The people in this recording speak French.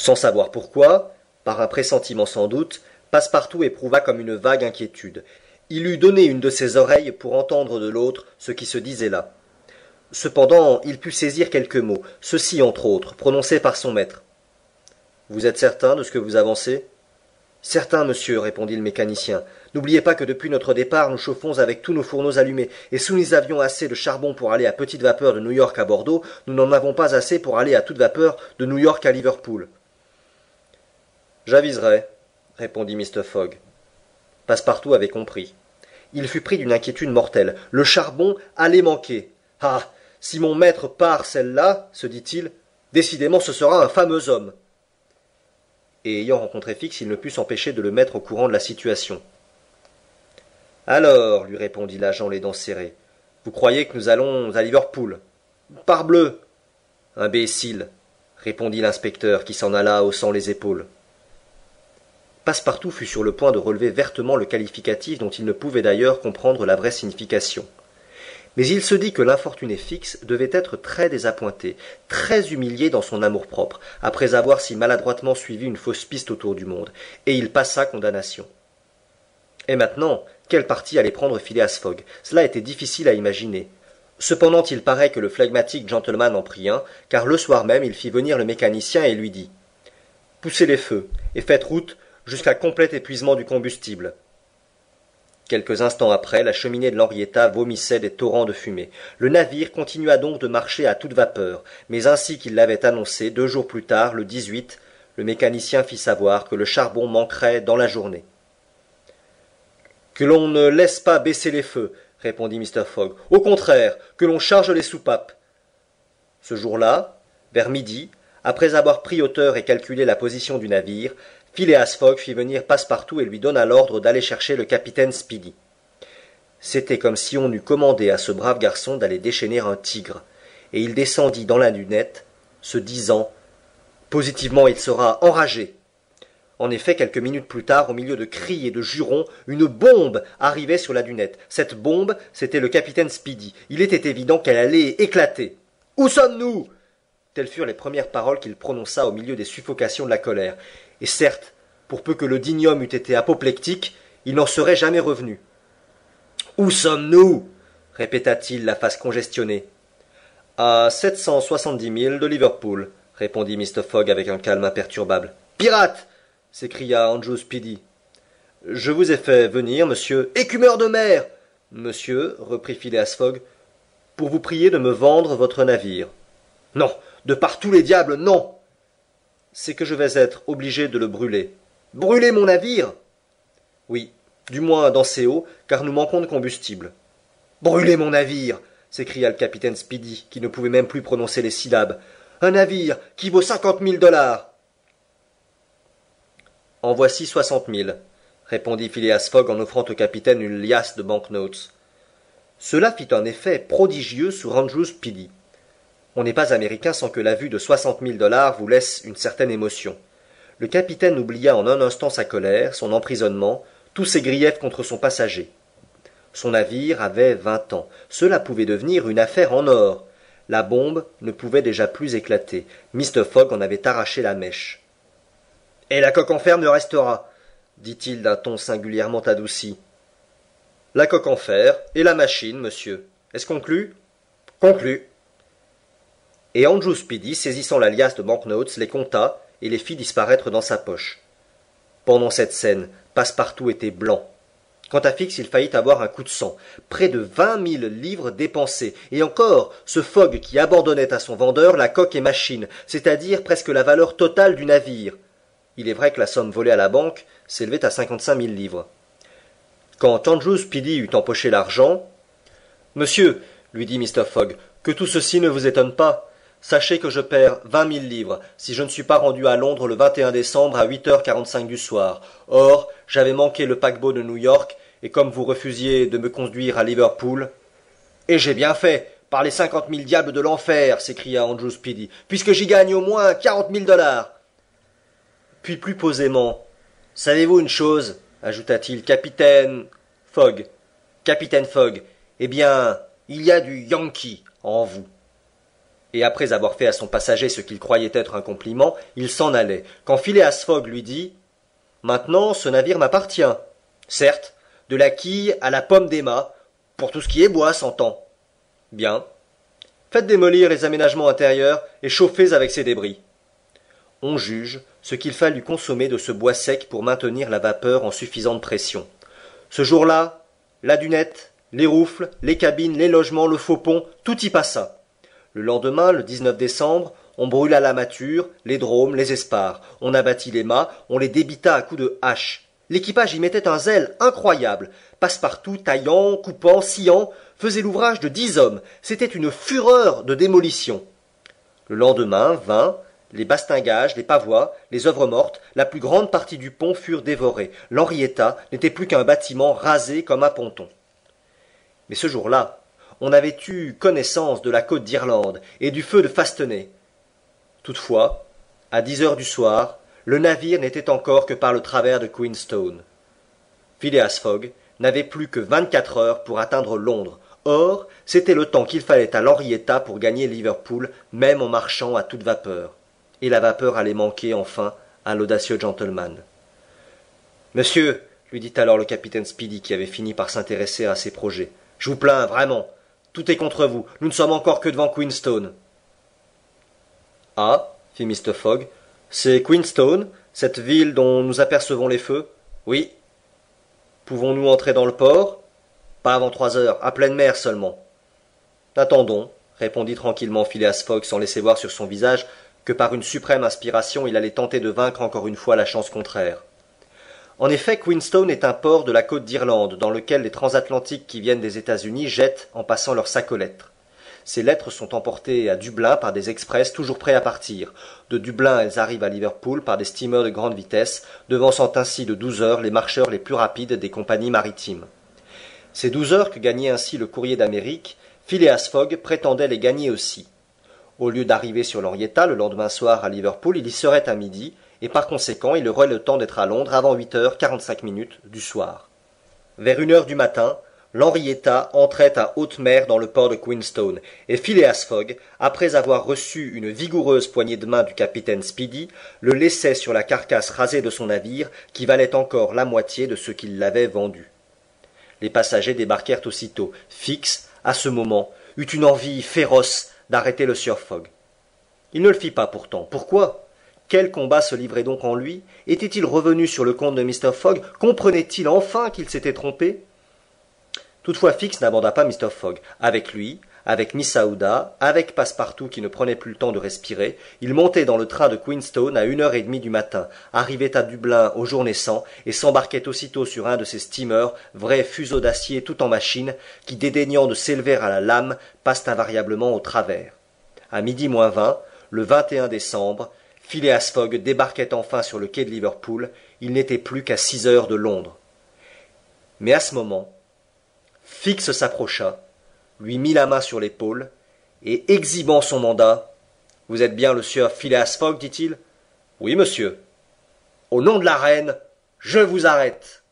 Sans savoir pourquoi, par un pressentiment sans doute, Passepartout éprouva comme une vague inquiétude. Il eût donné une de ses oreilles pour entendre de l'autre ce qui se disait là. Cependant, il put saisir quelques mots, ceux-ci entre autres, prononcés par son maître. « Vous êtes certain de ce que vous avancez ?» « Certain, monsieur, répondit le mécanicien. N'oubliez pas que depuis notre départ, nous chauffons avec tous nos fourneaux allumés, et si nous avions assez de charbon pour aller à petite vapeur de New York à Bordeaux, nous n'en avons pas assez pour aller à toute vapeur de New York à Liverpool. J'aviserai, répondit Mr. Fogg. Passepartout avait compris. Il fut pris d'une inquiétude mortelle. Le charbon allait manquer. Ah, si mon maître part celle-là, se dit-il, décidément ce sera un fameux homme. Et ayant rencontré Fix, il ne put s'empêcher de le mettre au courant de la situation. Alors, lui répondit l'agent les dents serrées, vous croyez que nous allons à Liverpool? Parbleu! Imbécile! Répondit l'inspecteur, qui s'en alla haussant les épaules. Passepartout fut sur le point de relever vertement le qualificatif dont il ne pouvait d'ailleurs comprendre la vraie signification. Mais il se dit que l'infortuné Fix devait être très désappointé, très humilié dans son amour-propre, après avoir si maladroitement suivi une fausse piste autour du monde, et il passa condamnation. Et maintenant, quel parti allait prendre Phileas Fogg? Cela était difficile à imaginer. Cependant, il paraît que le flegmatique gentleman en prit un, car le soir même il fit venir le mécanicien et lui dit « Poussez les feux, et faites route jusqu'à complet épuisement du combustible. » Quelques instants après, la cheminée de l'Henrietta vomissait des torrents de fumée. Le navire continua donc de marcher à toute vapeur, mais ainsi qu'il l'avait annoncé 2 jours plus tard, le 18, le mécanicien fit savoir que le charbon manquerait dans la journée. « Que l'on ne laisse pas baisser les feux, » répondit Mr. Fogg. « Au contraire, que l'on charge les soupapes. » Ce jour-là, vers midi, après avoir pris hauteur et calculé la position du navire, Phileas Fogg fit venir Passepartout et lui donna l'ordre d'aller chercher le capitaine Speedy. C'était comme si on eût commandé à ce brave garçon d'aller déchaîner un tigre, et il descendit dans la dunette, se disant « Positivement, il sera enragé !» En effet, quelques minutes plus tard, au milieu de cris et de jurons, une bombe arrivait sur la dunette. Cette bombe, c'était le capitaine Speedy. Il était évident qu'elle allait éclater. « Où sommes-nous » Telles furent les premières paroles qu'il prononça au milieu des suffocations de la colère. Et certes, pour peu que le digne homme eût été apoplectique, il n'en serait jamais revenu. « Où sommes-nous » répéta-t-il, la face congestionnée. « À 770 milles de Liverpool » répondit Mr. Fogg avec un calme imperturbable. « Pirate » s'écria Andrew Speedy. « Je vous ai fait venir, monsieur. »« Écumeur de mer !»« Monsieur, reprit Phileas Fogg, pour vous prier de me vendre votre navire. »« Non, de par tous les diables, non !»« C'est que je vais être obligé de le brûler. »« Brûler mon navire ?»« Oui, du moins dans ses eaux, car nous manquons de combustible. »« Brûler mon navire !» s'écria le capitaine Speedy, qui ne pouvait même plus prononcer les syllabes. « Un navire qui vaut 50 000 $. »« En voici 60 000, » répondit Phileas Fogg en offrant au capitaine une liasse de banknotes. Cela fit un effet prodigieux sur Andrew Speedy. On n'est pas américain sans que la vue de 60 000 $ vous laisse une certaine émotion. Le capitaine oublia en un instant sa colère, son emprisonnement, tous ses griefs contre son passager. Son navire avait 20 ans. Cela pouvait devenir une affaire en or. La bombe ne pouvait déjà plus éclater. Mr. Fogg en avait arraché la mèche. « Et la coque en fer ne restera, » dit-il d'un ton singulièrement adouci. « La coque en fer et la machine, monsieur. Est-ce conclu ?»« Conclu. » Et Andrew Speedy, saisissant la liasse de banknotes, les compta et les fit disparaître dans sa poche. Pendant cette scène, Passepartout était blanc. Quant à Fix, il faillit avoir un coup de sang. Près de 20 000 livres dépensés. Et encore, ce Fogg qui abandonnait à son vendeur la coque et machine, c'est-à-dire presque la valeur totale du navire. Il est vrai que la somme volée à la banque s'élevait à 55 000 livres. Quand Andrew Speedy eut empoché l'argent, « Monsieur, lui dit Mr. Fogg, que tout ceci ne vous étonne pas. Sachez que je perds 20 000 livres si je ne suis pas rendu à Londres le 21 décembre à 8h45 du soir. Or, j'avais manqué le paquebot de New York, et comme vous refusiez de me conduire à Liverpool... »« Et j'ai bien fait, par les 50 000 diables de l'enfer, s'écria Andrew Speedy, puisque j'y gagne au moins 40 000 $. Puis plus posément, « Savez-vous une chose, ajouta-t-il, capitaine Fogg, eh bien, il y a du Yankee en vous. » Et après avoir fait à son passager ce qu'il croyait être un compliment, il s'en allait, quand Phileas Fogg lui dit « Maintenant, ce navire m'appartient. Certes, de la quille à la pomme d'Emma, pour tout ce qui est bois, s'entend. Bien. Faites démolir les aménagements intérieurs et chauffez avec ces débris. » On juge ce qu'il fallut consommer de ce bois sec pour maintenir la vapeur en suffisante pression. Ce jour-là, la dunette, les roufles, les cabines, les logements, le faux pont, tout y passa. Le lendemain, le 19 décembre, on brûla la mâture, les dromes, les espars. On abattit les mâts, on les débita à coups de hache. L'équipage y mettait un zèle incroyable. Passepartout, taillant, coupant, sciant, faisait l'ouvrage de 10 hommes. C'était une fureur de démolition. Le lendemain vint, les bastingages, les pavois, les œuvres mortes, la plus grande partie du pont furent dévorés. L'Henrietta n'était plus qu'un bâtiment rasé comme un ponton. Mais ce jour-là, on avait eu connaissance de la côte d'Irlande et du feu de Fastenay. Toutefois, à 10 heures du soir, le navire n'était encore que par le travers de Queenstone. Phileas Fogg n'avait plus que 24 heures pour atteindre Londres. Or, c'était le temps qu'il fallait à l'Henrietta pour gagner Liverpool, même en marchant à toute vapeur. Et la vapeur allait manquer enfin à l'audacieux gentleman. « Monsieur, lui dit alors le capitaine Speedy qui avait fini par s'intéresser à ses projets, je vous plains, vraiment. Tout est contre vous. Nous ne sommes encore que devant Queenstone. Ah, fit Mr. Fogg, c'est Queenstone, cette ville dont nous apercevons les feux? Oui. Pouvons-nous entrer dans le port? Pas avant 3 heures, à pleine mer seulement. Attendons, répondit tranquillement Phileas Fogg sans laisser voir sur son visage que par une suprême inspiration il allait tenter de vaincre encore une fois la chance contraire. En effet, Queenstone est un port de la côte d'Irlande, dans lequel les transatlantiques qui viennent des États-Unis jettent en passant leurs sacs aux lettres. Ces lettres sont emportées à Dublin par des express toujours prêts à partir. De Dublin, elles arrivent à Liverpool par des steamers de grande vitesse, devançant ainsi de 12 heures les marcheurs les plus rapides des compagnies maritimes. Ces 12 heures que gagnait ainsi le courrier d'Amérique, Phileas Fogg prétendait les gagner aussi. Au lieu d'arriver sur l'Henrietta le lendemain soir à Liverpool, il y serait à midi, et par conséquent il aurait le temps d'être à Londres avant 8h45 du soir. Vers 1 heure du matin, l'Henrietta entrait à haute mer dans le port de Queenstone, et Phileas Fogg, après avoir reçu une vigoureuse poignée de main du capitaine Speedy, le laissait sur la carcasse rasée de son navire, qui valait encore la moitié de ce qu'il l'avait vendu. Les passagers débarquèrent aussitôt. Fix, à ce moment, eut une envie féroce d'arrêter le sieur Fogg. Il ne le fit pas pourtant. Pourquoi? Quel combat se livrait donc en lui? Était-il revenu sur le compte de Mr. Fogg? Comprenait-il enfin qu'il s'était trompé? Toutefois Fix n'abanda pas Mr. Fogg. Avec lui, avec Miss Aouda, avec Passepartout qui ne prenait plus le temps de respirer, il montait dans le train de Queenstone à 1h30 du matin, arrivait à Dublin au jour naissant et s'embarquait aussitôt sur un de ces steamers, vrais fuseaux d'acier tout en machine, qui dédaignant de s'élever à la lame, passent invariablement au travers. À 12h20, le 21 décembre, Phileas Fogg débarquait enfin sur le quai de Liverpool. Il n'était plus qu'à 6 heures de Londres. Mais à ce moment, Fix s'approcha, lui mit la main sur l'épaule, et exhibant son mandat, « Vous êtes bien le sieur Phileas Fogg, dit-il. »« Oui, monsieur. »« Au nom de la reine, je vous arrête. »